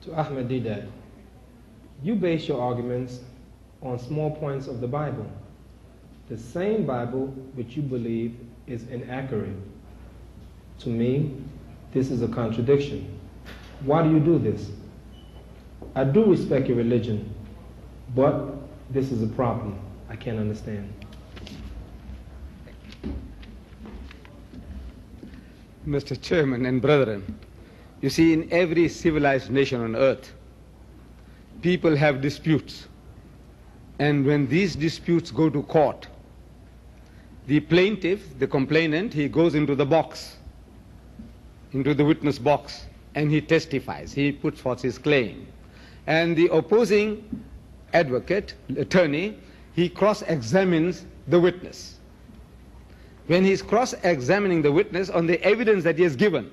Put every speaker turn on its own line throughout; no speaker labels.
To Ahmed Deedat, you base your arguments on small points of the Bible, the same Bible which you believe is inaccurate. To me, this is a contradiction. Why do you do this? I do respect your religion, but this is a problem I can't understand.
Mr. Chairman and brethren, you see, in every civilized nation on earth, people have disputes. And when these disputes go to court, the plaintiff, the complainant, he goes into the box, into the witness box, and he testifies. He puts forth his claim. And the opposing advocate, attorney, he cross-examines the witness. When he's cross-examining the witness on the evidence that he has given,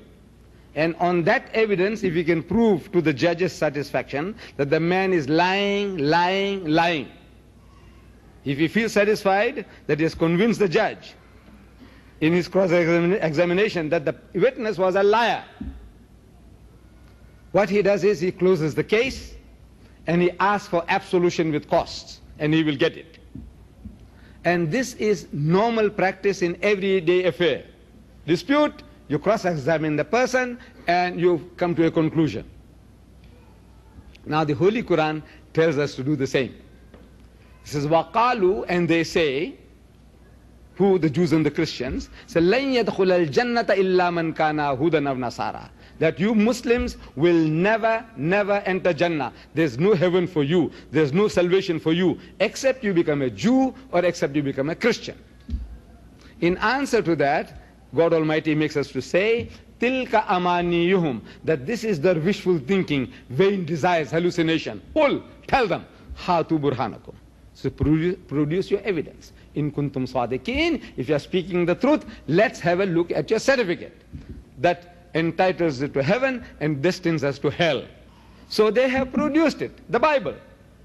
and on that evidence, if he can prove to the judge's satisfaction that the man is lying, if he feels satisfied that he has convinced the judge in his cross-examination that the witness was a liar, what he does is he closes the case and he asks for absolution with costs, and he will get it. And this is normal practice in everyday affair. Dispute, you cross-examine the person and you come to a conclusion. Now the Holy Quran tells us to do the same. It says, وَقَالُوا, and they say, who, the Jews and the Christians, say, لَن يَدْخُلَ الْجَنَّةَ إِلَّا مَنْ كَانَ هُودًا أَوْ نَصَارَى, that you Muslims will never enter Jannah. There's no heaven for you. There's no salvation for you, except you become a Jew or except you become a Christian. In answer to that, God Almighty makes us to say, tilka amaniyuhum, that this is their wishful thinking, vain desires, hallucination. Qul, tell them, hatu burhanakum. So produce your evidence. In kuntum sadiqeen, if you are speaking the truth, let's have a look at your certificate that entitles it to heaven and destines us to hell. So they have produced it, the Bible,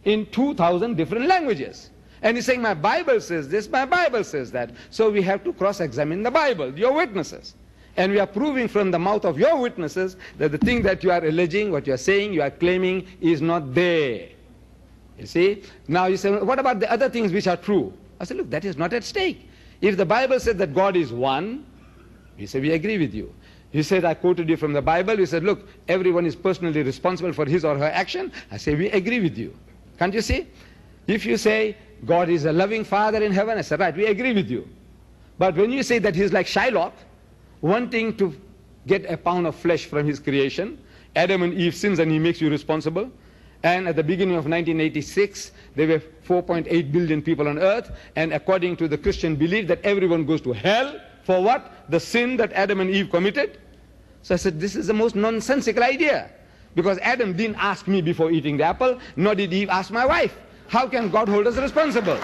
in 2,000 different languages. And he's saying, my Bible says this, my Bible says that. So we have to cross-examine the Bible, your witnesses. And we are proving from the mouth of your witnesses that the thing that you are alleging, what you are saying, you are claiming is not there. You see? Now you say, what about the other things which are true? I said, look, that is not at stake. If the Bible said that God is one, we say, we agree with you. You said, I quoted you from the Bible. You said, look, everyone is personally responsible for his or her action. I say, we agree with you. Can't you see? If you say, God is a loving Father in heaven, I said, right, we agree with you. But when you say that he's like Shylock, wanting to get a pound of flesh from his creation, Adam and Eve sins and he makes you responsible, and at the beginning of 1986, there were 4.8 billion people on earth, and according to the Christian belief that everyone goes to hell for what? The sin that Adam and Eve committed. So I said, this is the most nonsensical idea, because Adam didn't ask me before eating the apple, nor did Eve ask my wife. How can God hold us responsible?